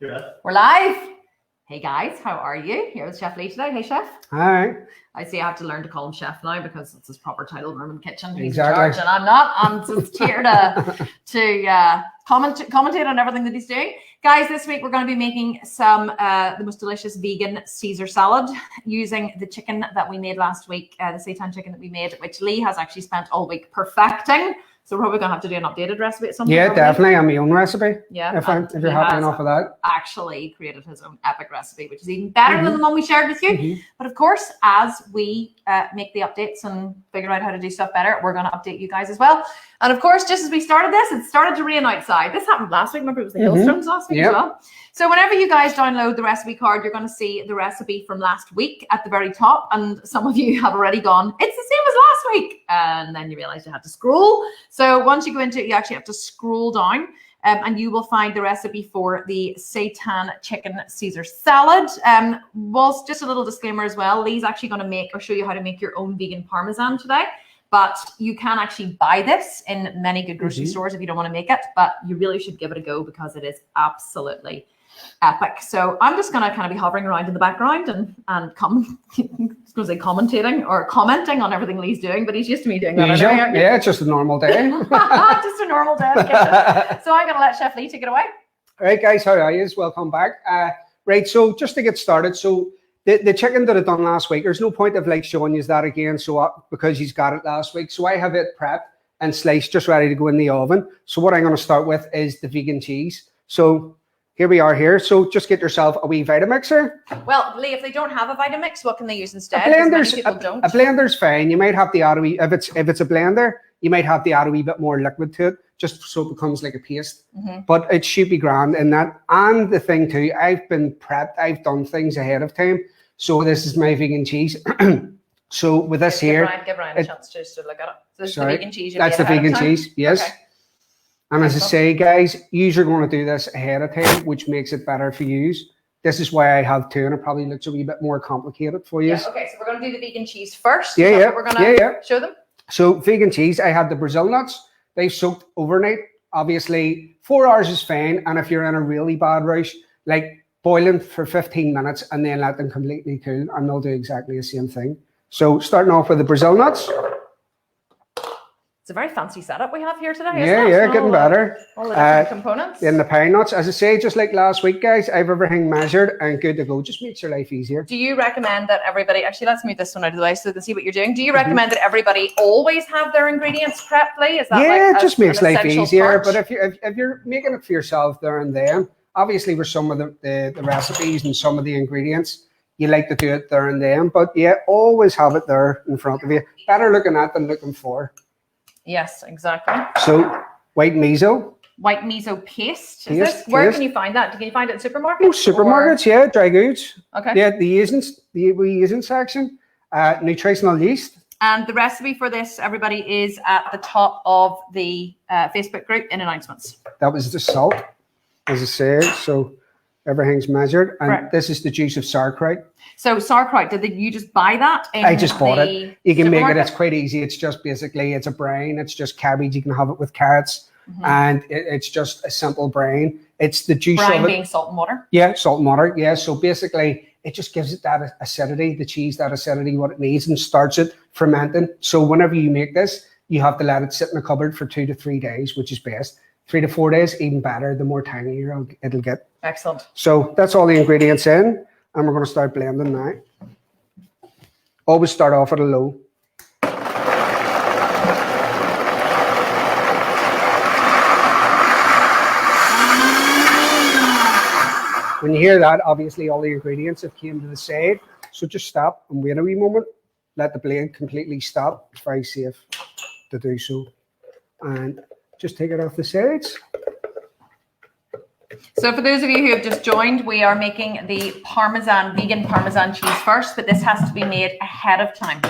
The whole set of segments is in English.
Yeah. We're live. Hey guys, how are you? Here with Chef Lee today. Hey Chef. Hi. I see I have to learn to call him Chef now because it's his proper title when I'm in the kitchen. He's Exactly. in charge and I'm not. I'm just here to commentate on everything that he's doing. Guys, this week we're going to be making some the most delicious vegan Caesar salad using the chicken that we made last week, the seitan chicken that we made, which Lee has actually spent all week perfecting. So we're probably going to have to do an updated recipe at some point. Yeah, definitely. I'm my own recipe. Yeah. If you're happy enough with that. Actually created his own epic recipe, which is even better than the one we shared with you. But of course, as we make the updates and figure out how to do stuff better, we're going to update you guys as well. And of course, just as we started this, it started to rain outside. This happened last week. Remember, it was the hailstones last week as well. So whenever you guys download the recipe card, you're going to see the recipe from last week at the very top. And some of you have already gone, it's the same as last week. And then you realize you had to scroll. So once you go into it, you actually have to scroll down. And you will find the recipe for the seitan chicken Caesar salad. Whilst just a little disclaimer as well, Lee's actually going to make or show you how to make your own vegan parmesan today. But you can actually buy this in many good grocery stores if you don't want to make it. But you really should give it a go because it is absolutely epic. So I'm just going to kind of be hovering around in the background and commentating or commenting on everything Lee's doing. But he's used to me doing that. Yeah, it's just a normal day. Just a normal day in the kitchen. So I'm going to let Chef Lee take it away. All right, guys, how are you? Welcome back. Right, so just to get started, so the chicken that I done last week, there's no point of like showing you that again, so because he's got it last week. So I have it prepped and sliced, just ready to go in the oven. So what I'm going to start with is the vegan cheese. So here we are here. So just get yourself a wee Vitamixer. Well, Lee, if they don't have a Vitamix, what can they use instead? A blender's fine. You might have to add a wee, if it's a blender, you might have to add a wee bit more liquid to it, just so it becomes like a paste. But it should be grand in that. And the thing too, I've been prepped. I've done things ahead of time. So this is my vegan cheese. So with this here, give Ryan a chance to look at it. So this is the vegan cheese. That's the vegan cheese. Yes. Okay. And as I say, guys, you're going to do this ahead of time, which makes it better for you. This is why I have two, and it probably looks a wee bit more complicated for you. Yeah, okay, so we're going to do the vegan cheese first. Yeah. We're going to show them. So vegan cheese, I have the Brazil nuts. They've soaked overnight. Obviously, 4 hours is fine. And if you're in a really bad rush, like boil them for 15 minutes and then let them completely cool, and they'll do exactly the same thing. So starting off with the Brazil nuts. It's a very fancy setup we have here today, isn't it? Yeah, getting better. All the different components. Then the pine nuts. As I say, just like last week, guys, I've everything measured and good to go. Just makes your life easier. Do you recommend that everybody, actually, let's move this one out of the way so they can see what you're doing. Do you recommend that everybody always have their ingredients prepped, Lee? Is that it just makes life easier. But if you're making it for yourself there and then, obviously with some of the recipes and some of the ingredients, you like to do it there and then. But yeah, always have it there in front of you. Better looking at than looking for. Yes, exactly. So white miso. White miso paste. Where can you find that? Can you find it in supermarkets? Oh, supermarkets, yeah, dry goods. Okay. Yeah, the Asian section. Nutritional yeast. And the recipe for this, everybody, is at the top of the Facebook group in announcements. That was the salt, as I said. So everything's measured. And this is the juice of sauerkraut. So sauerkraut, did you just buy that? I just bought it. You can make it. It's quite easy. It's just basically, it's a brine. It's just cabbage. You can have it with carrots. And it's just a simple brine. It's the juice of it. Brine being salt and water? Yeah, salt and water. Yeah. So basically, it just gives it that acidity, the cheese, that acidity, what it needs, and starts it fermenting. So whenever you make this, you have to let it sit in the cupboard for 2 to 3 days, which is best. 3 to 4 days, even better. The more tangier it'll get. Excellent. So that's all the ingredients in. And we're going to start blending now. Always start off at a low. When you hear that, obviously all the ingredients have came to the side. So just stop and wait a wee moment. Let the blend completely stop. It's very safe to do so. And just take it off the sides. So for those of you who have just joined, we are making the vegan parmesan cheese first, but this has to be made ahead of time.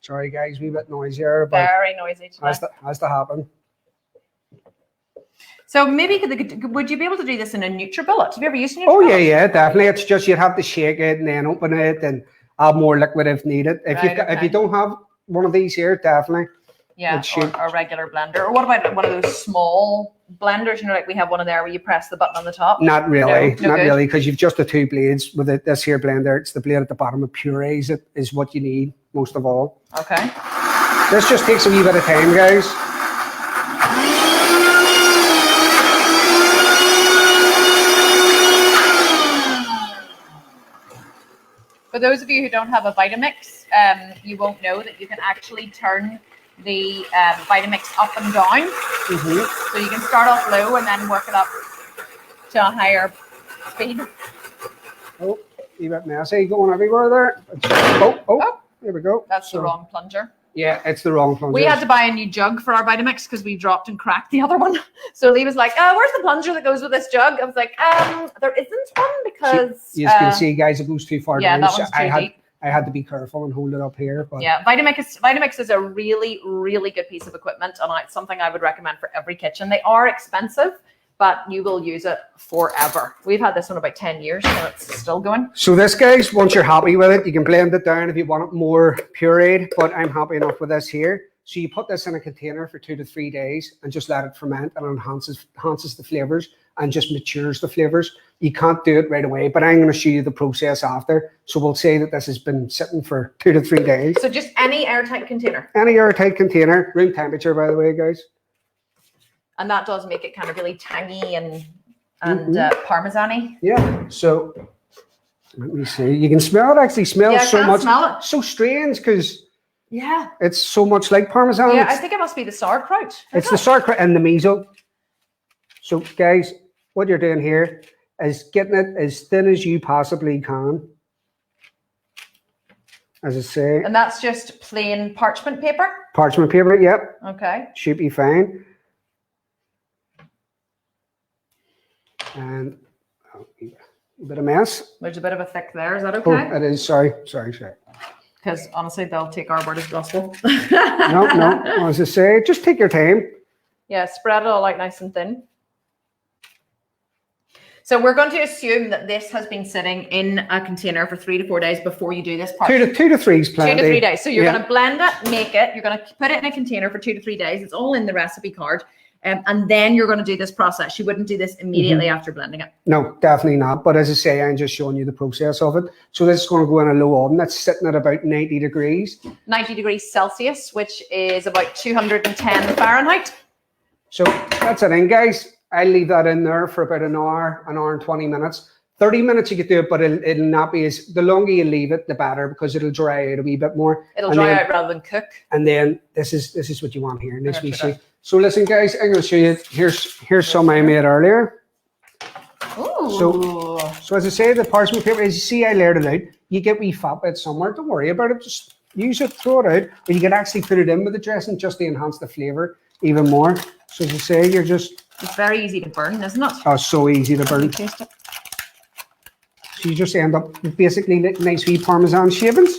Sorry guys, a wee bit noisier, but very noisy today. Has to happen. So maybe would you be able to do this in a NutriBullet? Have you ever used a NutriBullet? Oh yeah, definitely. It's just you'd have to shake it and then open it and add more liquid if needed. If you don't have one of these here, definitely. Yeah, or a regular blender. Or what about one of those small blenders? You know, like we have one in there where you press the button on the top. Not really, no not good? really, because you've just the 2 blades with this here blender. It's the blade at the bottom that purees it is what you need most of all. Okay. This just takes a wee bit of time, guys. For those of you who don't have a Vitamix, you won't know that you can actually turn the Vitamix up and down. So you can start off low and then work it up to a higher speed. Oh, a bit messy going everywhere there. Oh, there we go. That's the wrong plunger. Yeah, it's the wrong plunger. We had to buy a new jug for our Vitamix because we dropped and cracked the other one. So Lee was like, where's the plunger that goes with this jug? I was like, there isn't one because... You can see, guys, it goes too far down. That one's too deep. I had to be careful and hold it up here. But yeah, Vitamix is a really, really good piece of equipment, and it's something I would recommend for every kitchen. They are expensive, but you will use it forever. We've had this one about 10 years, and it's still going. So this, guys, once you're happy with it, you can blend it down if you want it more pureed, but I'm happy enough with this here. So you put this in a container for 2 to 3 days and just let it ferment, and enhances the flavors and just matures the flavors. You can't do it right away, but I'm going to show you the process after. So we'll say that this has been sitting for 2 to 3 days. So just any airtight container? Any airtight container, room temperature, by the way, guys. And that does make it kind of really tangy and parmesan-y. Yeah, so let me see. You can smell it, actually smells so much. Smell it. So strange because it's so much like parmesan. Yeah, I think it must be the sauerkraut. It's the sauerkraut and the miso. So guys, what you're doing here is getting it as thin as you possibly can. As I say. And that's just plain parchment paper? Parchment paper, yep. Okay. Should be fine. And a bit of mess. There's a bit of a thick there. Is that okay? Oh, it is. Sorry. Because honestly, they'll take our word as gospel. No. As I say, just take your time. Yeah, spread it all out nice and thin. So we're going to assume that this has been sitting in a container for 3 to 4 days before you do this part. 2 to 3 is plenty. 2 to 3 days. So you're going to blend it, make it. You're going to put it in a container for 2 to 3 days. It's all in the recipe card. And then you're going to do this process. You wouldn't do this immediately after blending it. No, definitely not. But as I say, I'm just showing you the process of it. So this is going to go in a low oven. That's sitting at about 90 degrees. 90 degrees Celsius, which is about 210 Fahrenheit. So that's it in, guys. I'll leave that in there for about an hour and 20 minutes. 30 minutes you could do it, but it'll not be as... The longer you leave it, the better, because it'll dry out a wee bit more. It'll dry out rather than cook. And then this is what you want here. Nice wee sheet. So listen, guys, I'm going to show you. Here's some I made earlier. Ooh. So as I say, the parchment paper, as you see, I layered it out. You get wee fat bits somewhere. Don't worry about it. Just use it, throw it out. Or you can actually put it in with the dressing just to enhance the flavor even more. So as I say, you're just... It's very easy to burn, isn't it? Oh, so easy to burn. Taste it. So you just end up with basically nice wee parmesan shavings.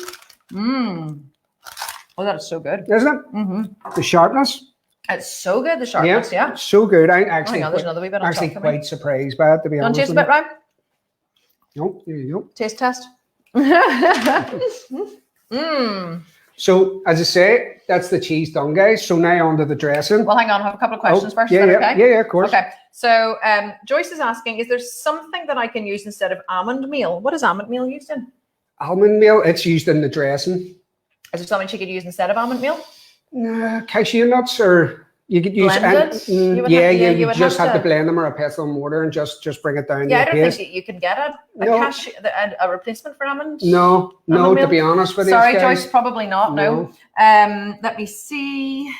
Mmm. Oh, that is so good. Isn't it? Mm-hmm. The sharpness. It's so good, the sharpness, yeah. So good. I'm actually, there's another wee bit on top quite surprised by it, to be honest. Don't taste a bit, Ryan? Nope, there you go. Taste test. Mmm. So, as I say, that's the cheese done, guys. So now on to the dressing. Well, hang on, I have a couple of questions first. Yeah, is that okay? Yeah, of course. Okay, so Joyce is asking, is there something that I can use instead of almond meal? What is almond meal used in? Almond meal, it's used in the dressing. Is there something she could use instead of almond meal? Cashew nuts, or you could use... You just have to blend them or a pestle and mortar and just bring it down. Yeah, I don't think you can get a replacement for almond. No, to be honest with you. Sorry, Joyce, probably not. No. Let me see.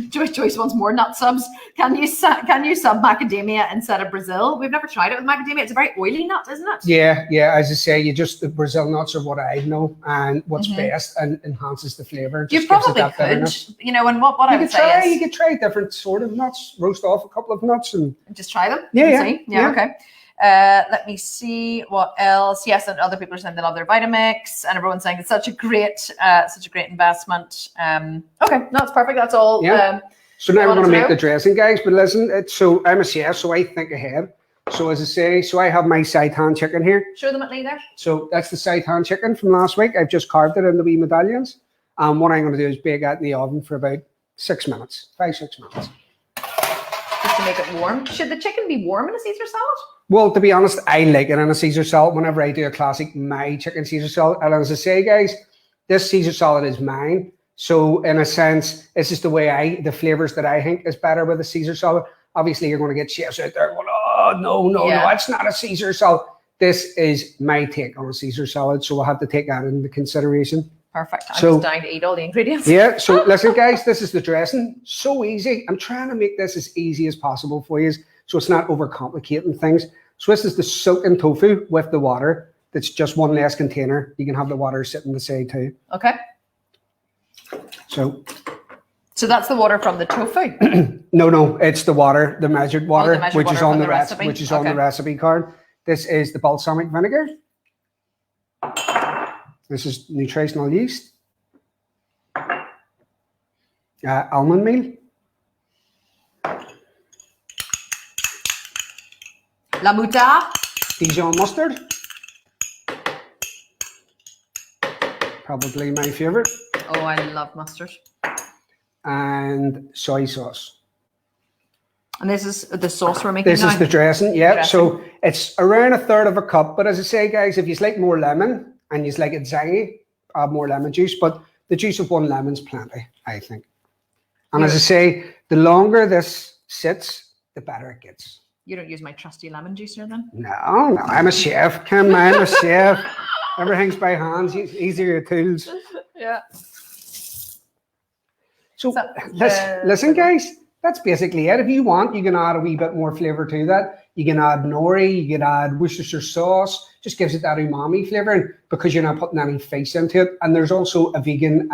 Joyce wants more nut subs. Can you sub macadamia instead of Brazil? We've never tried it with macadamia. It's a very oily nut, isn't it? Yeah. As I say, the Brazil nuts are what I know and what's best and enhances the flavor. You probably could, and what I would say is... You could try different sort of nuts, roast off a couple of nuts and... Just try them? Yeah, okay. Let me see what else. Yes, and other people are saying they love their Vitamix, and everyone's saying it's such a great investment. Okay, no, it's perfect. That's all. Yeah. So now we're going to make know? the dressing, guys. But listen, so I'm a chef, so I think ahead. So as I say, so I have my seitan chicken here. Show them at me there. So that's the seitan chicken from last week. I've just carved it into wee medallions. And what I'm going to do is bake that in the oven for about 6 minutes, 5-6 minutes. Just to make it warm. Should the chicken be warm in a Caesar salad? Well, to be honest, I like it in a Caesar salad whenever I do a classic my chicken Caesar salad. And as I say, guys, this Caesar salad is mine. So in a sense, this is the way the flavors that I think is better with a Caesar salad. Obviously, you're going to get chefs out there going, oh, no, it's not a Caesar salad. This is my take on a Caesar salad. So we'll have to take that into consideration. Perfect. I'm just dying to eat all the ingredients. Yeah. So listen, guys, this is the dressing. So easy. I'm trying to make this as easy as possible for you, so it's not overcomplicating things. So this is the silken tofu with the water. That's just one less container. You can have the water sitting beside too. Okay. So that's the water from the tofu? No, it's the water, the measured water, which is on the recipe. Which is on the recipe card. This is the balsamic vinegar. This is nutritional yeast. Almond meal. La moutarde. Dijon mustard. Probably my favorite. Oh, I love mustard. And soy sauce. And this is the sauce we're making This now? is the dressing, yeah. So it's around 1/3 of a cup. But as I say, guys, if you like more lemon and you like it zangy, add more lemon juice. But the juice of one lemon's plenty, I think. And as I say, the longer this sits, the better it gets. You don't use my trusty lemon juicer then? No, I'm a chef. Come on, I'm a chef. Everything's by hands. Easier tools. Yeah. So listen, guys, that's basically it. If you want, you can add a wee bit more flavor to that. You can add nori, you can add Worcestershire sauce. Just gives it that umami flavor, and because you're not putting any fish into it. And there's also a vegan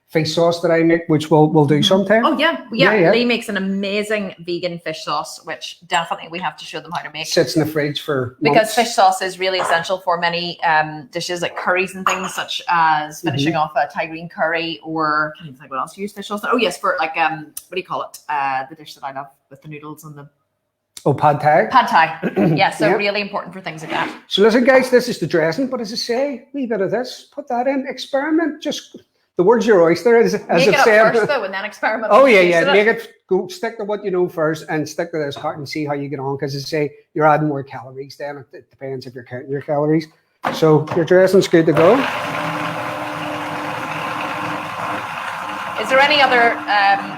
fish sauce that I make, which we'll do sometime. Oh yeah. Lee makes an amazing vegan fish sauce, which definitely we have to show them how to make. Sits in the fridge for months. Because fish sauce is really essential for many dishes like curries and things, such as finishing off a Thai green curry, or can you think what else you use fish sauce? Oh yes, for like what do you call it? The dish that I love with the noodles and the pad thai. Pad thai. Yeah, so really important for things like that. So listen, guys, this is the dressing, but as I say, wee bit of this, put that in, experiment, just. The word's your oyster, as Make it it up said. first, though, and then experiment. Oh yeah. Make it go. Stick to what you know first, and stick to this part and see how you get on. Because as I say, you're adding more calories. Then it depends if you're counting your calories. So your dressing's good to go. Is there any other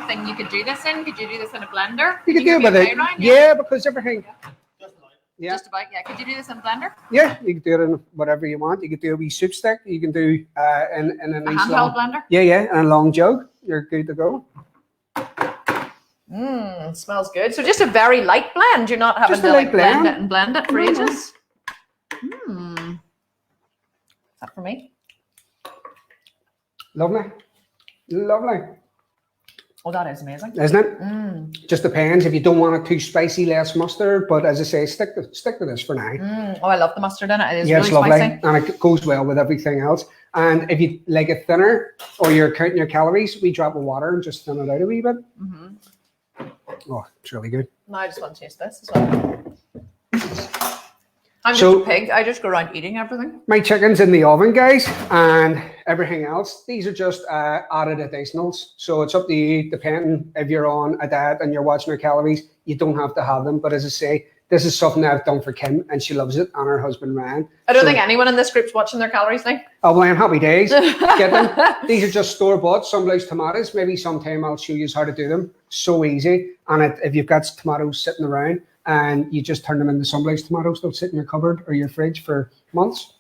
thing you could do this in? Could you do this in a blender? You could do it with it. Yeah, because everything. Yeah. Just about, yeah. Could you do this in a blender? Yeah, you can do it in whatever you want. You could do a wee soup stick. You can do in a nice handheld blender. Yeah, and a long jug. You're good to go. Smells good. So just a very light blend. You're not having to like blend it for ages. Is that for me? Lovely. Oh, that is amazing. Isn't it? Just depends. If you don't want it too spicy, less mustard. But as I say, stick to this for now. Oh, I love the mustard in it. It is really it's lovely. Spicy. And it goes well with everything else. And if you like it thinner, or you're counting your calories, we drop of water and just thin it out a wee bit. Oh, it's really good. Now I just want to taste this as well. I'm just a pig. I just go around eating everything. My chicken's in the oven, guys, and everything else. These are just added additionals. So it's up to you, depending if you're on a diet and you're watching your calories. You don't have to have them. But as I say, this is something I've done for Kim, and she loves it, and her husband, Ryan. I don't think anyone in this group's watching their calories now. Oh, well, I'm happy days. Get them. These are just store-bought sunblaze tomatoes. Maybe sometime I'll show you how to do them. So easy. And if you've got tomatoes sitting around, and you just turn them into sunblaze tomatoes, they'll sit in your cupboard or your fridge for months.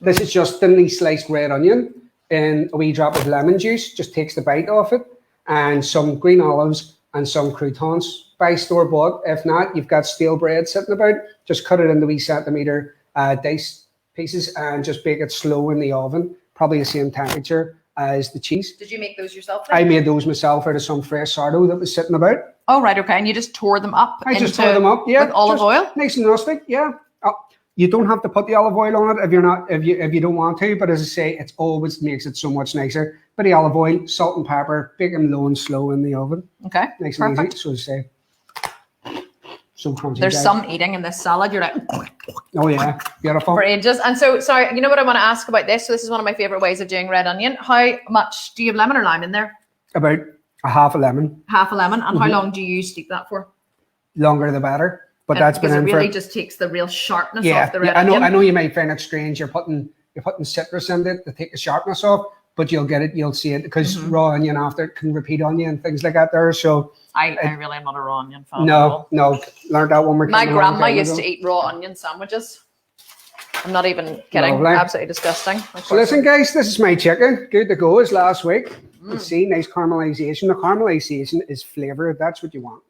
This is just thinly sliced red onion and a wee drop of lemon juice, just takes the bite off it, and some green olives and some croutons. Buy store-bought. If not, you've got stale bread sitting about, just cut it into wee centimetre diced pieces and just bake it slow in the oven, probably the same temperature as the cheese. Did you make those yourself then? I made those myself out of some fresh sourdough that was sitting about. Oh, right, okay. And you just tore them up? I just tore them up, yeah. With olive oil? Nice and rustic, yeah. You don't have to put the olive oil on it if you don't want to. But as I say, it always makes it so much nicer. Bit of olive oil, salt and pepper, bake them low and slow in the oven. Okay, Nice perfect. and easy. So as I say, so crunchy. There's guys. some eating in this salad. You're like Oh yeah, beautiful. for ages. And so, sorry, you know what I want to ask about this? So this is one of my favorite ways of doing red onion. How much do you have lemon or lime in there? About a half a lemon. Half a lemon. And how long do you steep that for? Longer the better. But that's been because in it really for just takes the real sharpness yeah. off the red I know. onion. I know you might find it strange. You're putting citrus in it to take the sharpness off, but you'll get it. You'll see it because raw onion after it can repeat onion and things like that. There, so I really am not a raw onion fan. no, learned that one more. My grandma used to eat raw onion sandwiches. I'm not even kidding. Lovely. Absolutely disgusting. So listen, guys, this is my chicken. Good to go as last week. You see, nice caramelization. The caramelization is flavor. That's what you want.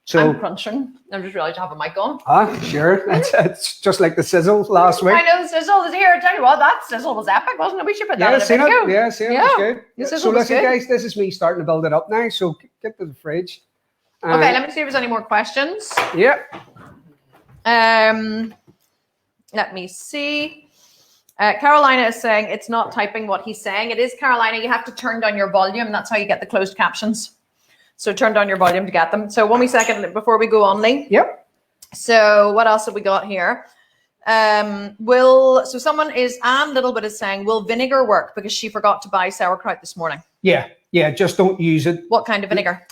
So I'm crunching. I'm just realized I have a mic on. Sure. It's just like the sizzle last week. I know the sizzle is here. I tell you what, that sizzle was epic, wasn't it? We should put that in a seen video. it. Yeah, seen it. Yeah. It's good. The sizzle So was listen, good. guys, this is me starting to build it up now. So get to the fridge. Okay, let me see if there's any more questions. Yeah. Let me see. Carolina is saying it's not typing what he's saying. It is, Carolina. You have to turn down your volume. That's how you get the closed captions. So turn down your volume to get them. So 1 second before we go on, Lee. Yep. So what else have we got here? So someone is, Anne Littlebit is saying, will vinegar work? Because she forgot to buy sauerkraut this morning. Yeah. Just don't use it. What kind of vinegar?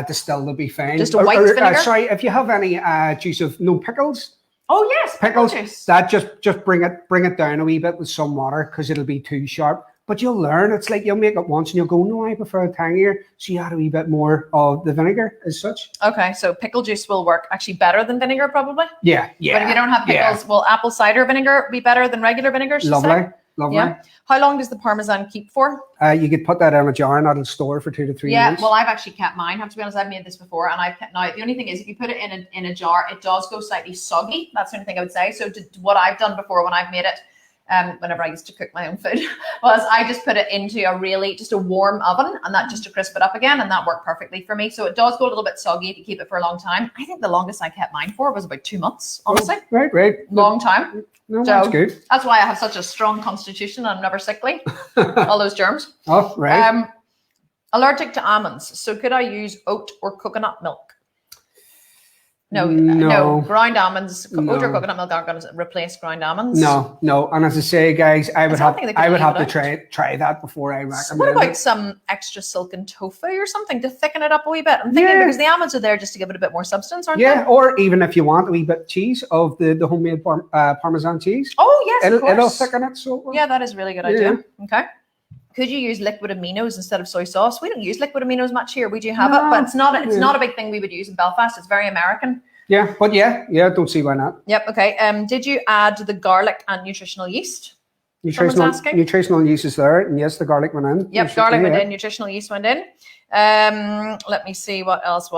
Distilled will be fine. Just a white vinegar? Sorry, if you have any juice of pickles. Oh yes, Pickles. juice. That just bring it down a wee bit with some water because it'll be too sharp. But you'll learn. It's like you'll make it once and you'll go, no, I prefer it tangier. So you add a wee bit more of the vinegar as such. Okay, so pickle juice will work actually better than vinegar probably. Yeah. But if you don't have pickles, will apple cider vinegar be better than regular vinegar? Lovely. Yeah. How long does the parmesan keep for? You could put that in a jar and that'll store for 2 to 3 Yeah, months. well, I've actually kept mine. I have to be honest, I've made this before, and I've kept now. The only thing is, if you put it in a jar, it does go slightly soggy. That's the only thing I would say. So, what I've done before when I've made it, whenever I used to cook my own food, was I just put it into just a warm oven, and that just to crisp it up again, and that worked perfectly for me. So it does go a little bit soggy if you keep it for a long time. I think the longest I kept mine for was about 2 months. Honestly, Right. long time. No, So, that's good. That's why I have such a strong constitution. I'm never sickly. All those germs. Oh, right. Allergic to almonds. So could I use oat or coconut milk? No. Ground almonds, oat or coconut milk aren't going to replace ground almonds. No. And as I say, guys, I would have to to try that before I recommend So what about some extra silken tofu or something to thicken it up a wee bit? I'm thinking because the almonds are there just to give it a bit more substance, aren't they? Yeah, or even if you want a wee bit of cheese of the homemade Parmesan cheese. Oh yes, of course. It'll thicken it. So yeah, that is a really good idea. Okay. Could you use liquid aminos instead of soy sauce? We don't use liquid aminos much here. We do have it, but it's not a big thing we would use in Belfast. It's very American. Yeah, but yeah, don't see why not. Yep. Okay. Did you add the garlic and nutritional yeast? Nutritional yeast is there, and yes, the garlic went in. Yep, garlic went in. Nutritional yeast went in. Let me see what else.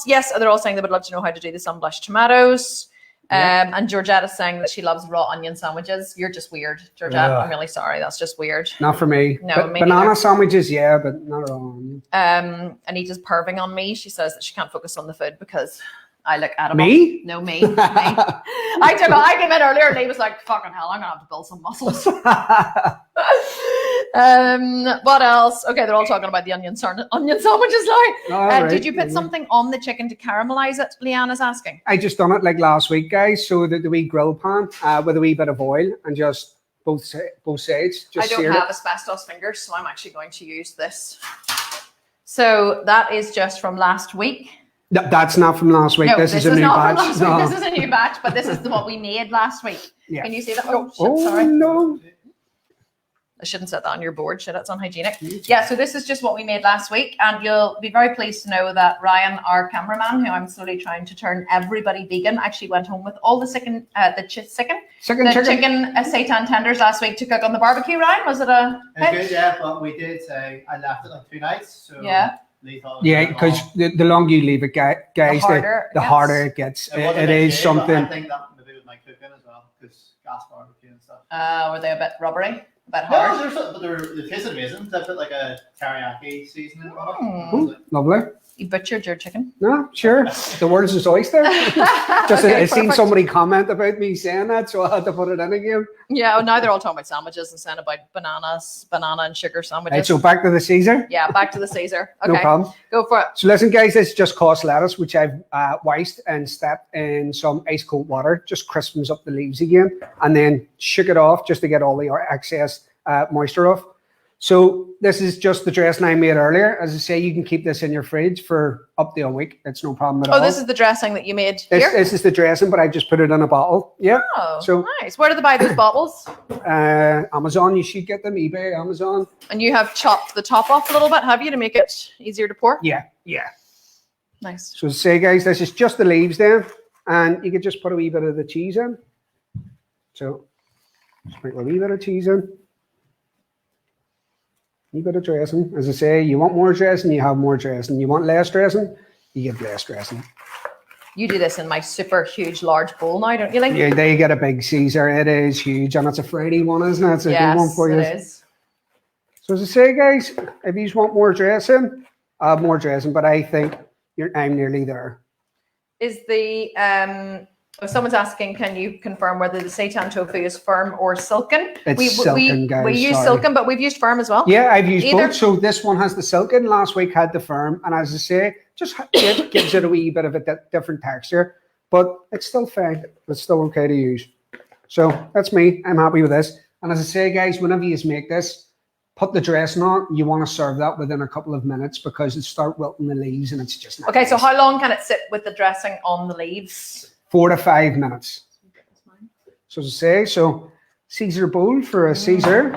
Yes, they're all saying they would love to know how to do the sunblush tomatoes. And Georgette is saying that she loves raw onion sandwiches. You're just weird, Georgette. I'm really sorry. That's just weird. Not for me. No, me banana neither. sandwiches, yeah, but not raw onion. Anita's perving on me. She says that she can't focus on the food because I look at Me? No, me. I came in earlier and he was like, fucking hell, I'm gonna have to build some muscles. What else? Okay, they're all talking about the onion sandwiches now. Right, did you put something on the chicken to caramelize it? Leanne is asking. I just done it like last week, guys. So the wee grill pan with a wee bit of oil and just both sides. Just I don't have asbestos fingers, so I'm actually going to use this. So that is just from last week. That's not from last week. No, this is a new batch. This is a new batch, but this is what we made last week. Yeah. Can you see that? Oh, shit, sorry. No. I shouldn't set that on your board, should it? It's unhygienic. Yeah, so this is just what we made last week, and you'll be very pleased to know that Ryan, our cameraman, who I'm slowly trying to turn everybody vegan, actually went home with all the chicken seitan tenders last week to cook on the barbecue. Ryan, was it a hit? Good, yeah, but we did say I left it like 2 nights, so yeah. Yeah, because the longer you leave it, guys, the harder it gets. It is something. I think that maybe with my cooking as well, because gas barbecue and stuff. Were they a bit rubbery? A bit No, hard? but they tasted amazing. They put like a teriyaki seasoning on it. Lovely. You butchered your chicken. No, sure. The world's his oyster. Just Okay, I seen perfect. somebody comment about me saying that, so I had to put it in again. Yeah, now they're all talking about sandwiches and saying about banana and sugar sandwiches. Right, so back to the Caesar. Yeah, back to the Caesar. Okay, No problem. go for it. So listen, guys, this is just cost lettuce, which I've wiced and stepped in some ice cold water, just crispens up the leaves again, and then shook it off just to get all the excess moisture off. So this is just the dressing I made earlier. As I say, you can keep this in your fridge for up to a week. It's no problem at all. Oh, this is the dressing that you made here? This is the dressing, but I just put it in a bottle. Yeah. Oh, So nice. Where do they buy those bottles? Amazon, you should get them. eBay, Amazon. And you have chopped the top off a little bit, have you, to make it easier to pour? Yeah. Nice. So say, guys, this is just the leaves then, and you could just put a wee bit of the cheese in. So sprinkle a wee bit of cheese in. A wee bit of dressing. As I say, you want more dressing, you have more dressing. You want less dressing, you get less dressing. You do this in my super huge large bowl now, don't you, Lee? Yeah, there you get a big Caesar. It is huge, and it's a Friday one, isn't it? It's a good one for you. It is. So as I say, guys, if you want more dressing, add more dressing. But I think I'm nearly there. Is the if someone's asking, can you confirm whether the seitan tofu is firm or silken? It's silken, guys. We use sorry. silken, but we've used firm as well. Yeah, I've used Either. both. So this one has the silken. Last week had the firm, and as I say, just gives it a wee bit of a different texture, but it's still fine. It's still okay to use. So that's me. I'm happy with this. And as I say, guys, whenever you make this, put the dressing on. You want to serve that within a couple of minutes because it start wilting the leaves, and it's just not Okay, so nice. how long can it sit with the dressing on the leaves? 4 to 5 minutes. So as I say, so Caesar bowl for a Caesar.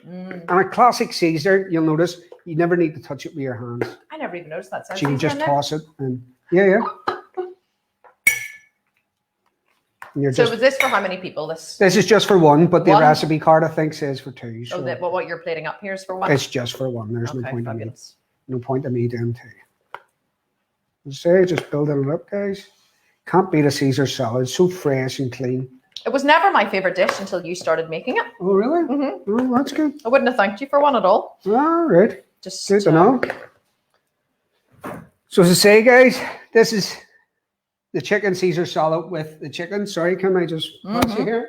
And a classic Caesar, you'll notice you never need to touch it with your hands. I never even noticed that. So you can just toss it and yeah. And you're So just, was this for how many people? This this is just for one, but the One? recipe card I think says for two. So what you're plating up here is for one. it's just for one. There's Okay, no point fabulous. in me doing two. As I say, just building it up, guys. Can't beat a Caesar salad. So fresh and clean. It was never my favorite dish until you started making it. Oh really? Mm-hmm. Oh, that's good. I wouldn't have thanked you for one at all. All right. Just Good to know. So as I say, guys, this is the chicken Caesar salad with the chicken. Sorry, can I just pass you here?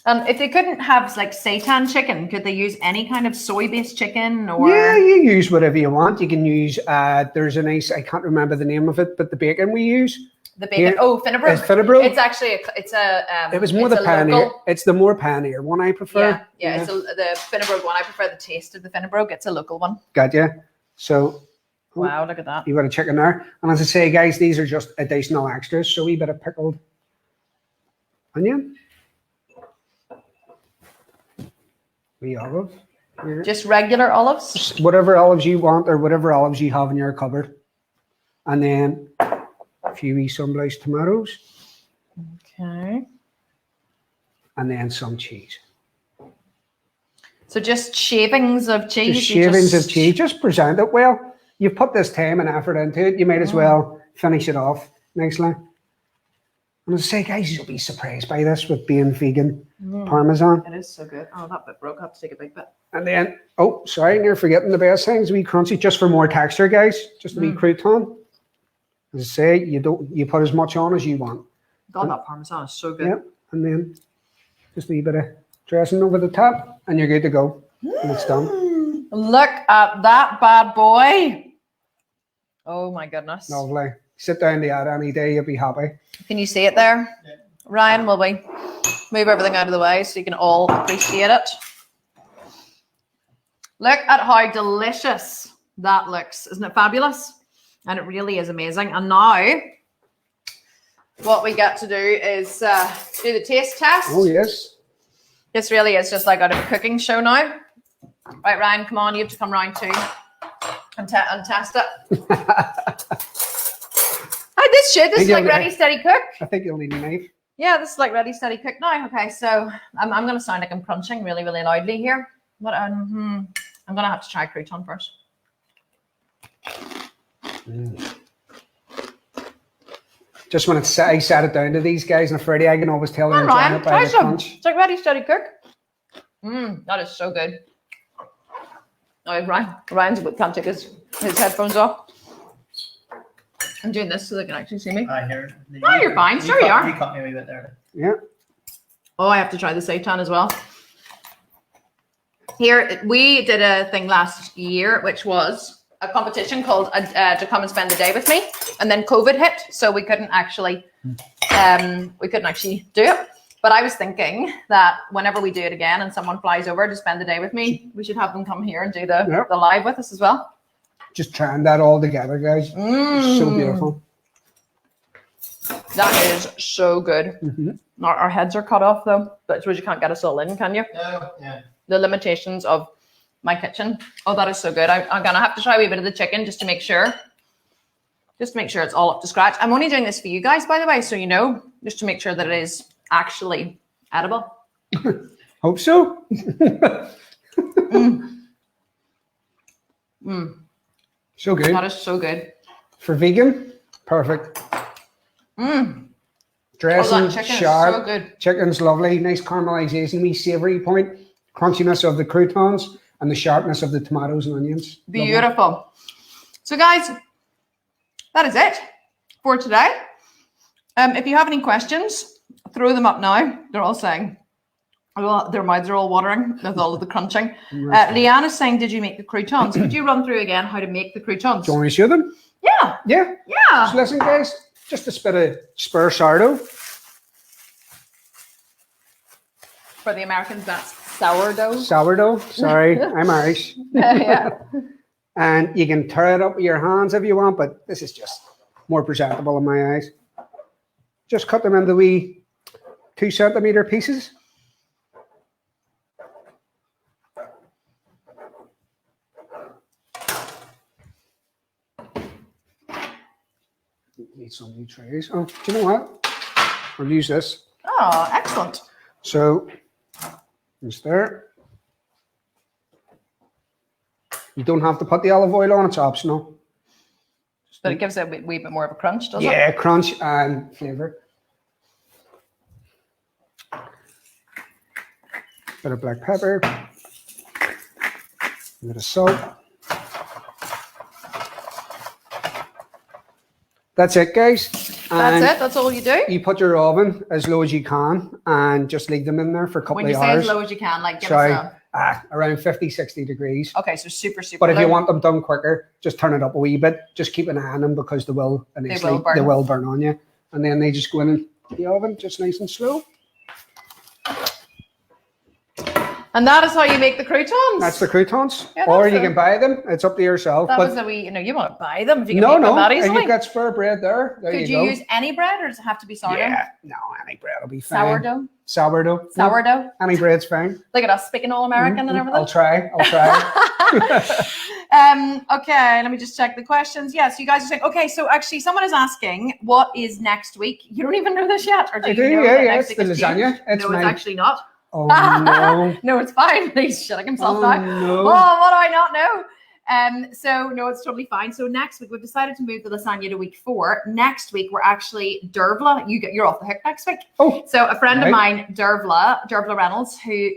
And if they couldn't have like seitan chicken, could they use any kind of soy-based chicken or? Yeah, you use whatever you want. You can use, there's a nice, I can't remember the name of it, but the bacon we use. The bacon. Here. Oh, Finnebrook. It's Finnebrook. It's actually It was more it's the a Pioneer. local- It's the more Pioneer one I prefer. Yeah. It's the Finnebrook one. I prefer the taste of the Finnebrook. It's a local one. Got you. So Wow, look at that. you got a chicken there. And as I say, guys, these are just additional extras. So a wee bit of pickled onion. Wee olive. Here. Just regular olives. Just whatever olives you want or whatever olives you have in your cupboard. And then a few wee sun-bleached tomatoes. Okay. And then some cheese. So just shavings of cheese. Just you shavings just- of cheese. Just present it well. You've put this time and effort into it. You might as well finish it off nicely. And as I say, guys, you'll be surprised by this with being vegan parmesan. It is so good. Oh, that bit broke. I have to take a big bit. And then, oh, sorry, you're forgetting the best things. A wee crunchy, just for more texture, guys. Just a wee crouton. As I say, you put as much on as you want. God, that parmesan is so good. Yep. And then just a wee bit of dressing over the top, and you're good to go. And it's done. Look at that bad boy. Oh my goodness. Lovely. Sit down to that any day, you'll be happy. Can you see it there? Yeah. Ryan, will we move everything out of the way so you can all appreciate it? Look at how delicious that looks. Isn't it fabulous? And it really is amazing. And now what we get to do is do the taste test. Oh, yes. This really is just like out of a cooking show now. Right, Ryan, come on. You have to come round too and test it. This is like ready, steady, cook. I think you'll need a knife. Yeah, this is like ready, steady, cook now. Okay, so I'm going to sound like I'm crunching really, really loudly here. But I'm going to have to try crouton first. Just when I sat it down to these guys, and Freddie, I can always tell they're Come enjoying on, Ryan, it by try the some. crunch. It's like ready, steady, cook. That is so good. Oh, Ryan's can't take his headphones off. I'm doing this so they can actually see me. I hear it. Oh, you're fine. Sure you are. You cut me a wee bit there. Yeah. Oh, I have to try the seitan as well. Here, we did a thing last year, which was a competition called to come and spend the day with me, and then COVID hit, so we couldn't actually do it. But I was thinking that whenever we do it again and someone flies over to spend the day with me, we should have them come here and do the live with us as well. Just trying that all together, guys. So beautiful. That is so good. Our heads are cut off though, but I suppose you can't get us all in, can you? No, yeah. The limitations of my kitchen. Oh, that is so good. I'm gonna have to try a wee bit of the chicken just to make sure. Just to make sure it's all up to scratch. I'm only doing this for you guys, by the way, so you know, just to make sure that it is actually edible. Hope so. So good. That is so good. For vegan, perfect. Dressing, sharp. So good. Chicken's lovely. Nice caramelization, wee savoury point. Crunchiness of the croutons and the sharpness of the tomatoes and onions. Beautiful. Lovely. So guys, that is it for today. If you have any questions, throw them up now. They're all saying, their mouths are all watering with all of the crunching. Leanne is saying, did you make the croutons? Could you run through again how to make the croutons? Do you want me to show them? Yeah. Yeah? Yeah. So listen, guys, just a bit of spur sourdough. For the Americans, that's sourdough. Sourdough. Sorry, I'm Irish. Yeah. And you can tear it up with your hands if you want, but this is just more presentable in my eyes. Just cut them into wee 2 centimeter pieces. Need some new trays. Oh, do you know what? I'll use this. Oh, excellent. So, it's there. You don't have to put the olive oil on, it's optional. But it gives it a wee bit more of a crunch, doesn't it? Yeah, crunch and flavour. Bit of black pepper. A bit of salt. That's it, guys. That's it. That's all you do. You put your oven as low as you can and just leave them in there for a couple of hours. When you say as low as you can, like give us around 50, 60 degrees. Okay, so super But if low. you want them done quicker, just turn it up a wee bit. Just keep an eye on them because they will burn on you. And then they just go in the oven, just nice and slow. And that is how you make the croutons. That's the croutons. Yeah, or you can buy them. It's up to yourself. That was the wee, you want to buy them if you can make them that easily. You've got spare bread there. Could you use any bread or does it have to be sourdough? Yeah, no, any bread will be fine. Sourdough. No, any bread's fine. Look at us speaking all American and everything. I'll try. Okay, let me just check the questions. Yes, you guys are saying, okay, so actually someone is asking, what is next week? You don't even know this yet? Or do you know that next it's week the is lasagna. It's actually not. Oh, no. No, it's fine. He's shitting himself now. No. Oh, what do I not know? So no, it's totally fine. So next week we've decided to move the lasagna to week 4. Next week we're actually Dervla. You're off the hook next week. Oh, so a friend of mine, Dervla Reynolds, who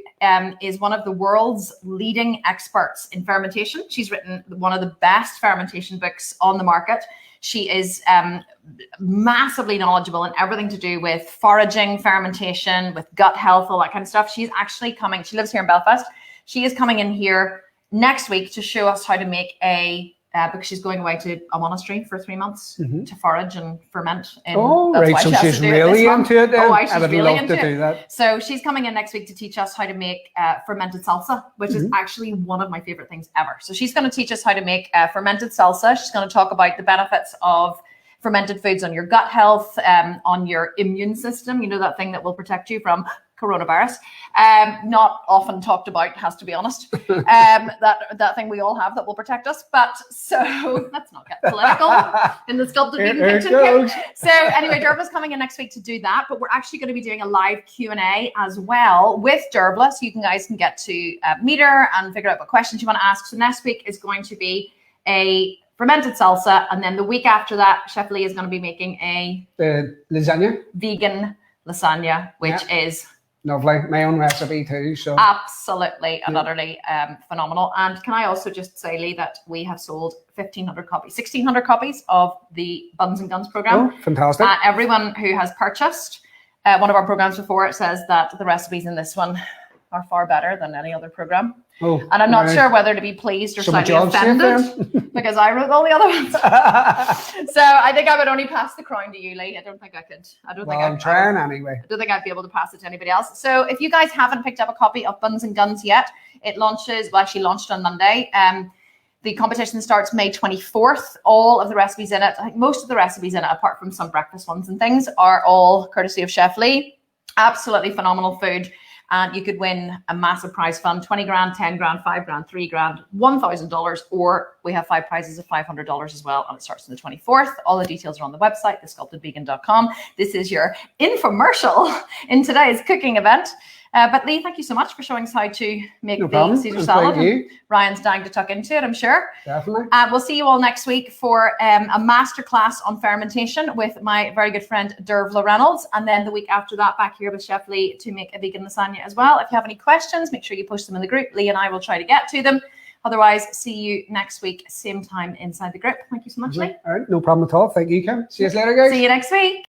is one of the world's leading experts in fermentation. She's written one of the best fermentation books on the market. She is massively knowledgeable in everything to do with foraging, fermentation, with gut health, all that kind of stuff. She's actually coming. She lives here in Belfast. She is coming in here next week to show us how to make because she's going away to a monastery for 3 months to forage and ferment. Right. So she's really into it then? I would love to do that. So she's coming in next week to teach us how to make fermented salsa, which is actually one of my favorite things ever. So she's going to teach us how to make fermented salsa. She's going to talk about the benefits of fermented foods on your gut health, on your immune system, that thing that will protect you from coronavirus. Not often talked about, has to be honest. That thing we all have that will protect us. But so let's not get political in the Sculpted vegan kitchen. So anyway, Dervla's coming in next week to do that, but we're actually going to be doing a live Q&A as well with Dervla, so you guys can get to meet her and figure out what questions you want to ask. So next week is going to be a fermented salsa, and then the week after that, Chef Lee is going to be making the lasagna, vegan lasagna, which is Lovely. My own recipe too. So Absolutely and utterly phenomenal. And can I also just say, Lee, that we have sold 1,600 copies of the Buns and Guns program. oh, fantastic. Everyone who has purchased one of our programs before, it says that the recipes in this one are far better than any other program. Oh, and I'm not right. sure whether to be pleased or So my slightly job's safe offended because I wrote all the other ones. So I think I would only pass the crown to you, Lee. I don't think I could. I'm trying anyway. I don't think I'd be able to pass it to anybody else. So if you guys haven't picked up a copy of Buns and Guns yet, it actually launched on Monday. The competition starts May 24th. All of the recipes in it, I think most of the recipes in it, apart from some breakfast ones and things, are all courtesy of Chef Lee. Absolutely phenomenal food. And you could win a massive prize fund, 20 grand, 10 grand, 5 grand, 3 grand, $1,000, or we have 5 prizes of $500 as well. And it starts on the 24th. All the details are on the website, thesculptedvegan.com. This is your infomercial in today's cooking event. But Lee, thank you so much for showing us how to make the Caesar salad. And Ryan's dying to tuck into it, I'm sure. Definitely. We'll see you all next week for a masterclass on fermentation with my very good friend Dervla Reynolds. And then the week after that, back here with Chef Lee to make a vegan lasagna as well. If you have any questions, make sure you post them in the group. Lee and I will try to get to them. Otherwise, see you next week, same time inside the group. Thank you so much, Lee. All right, no problem at all. Thank you, Kim. See you later, guys. See you next week.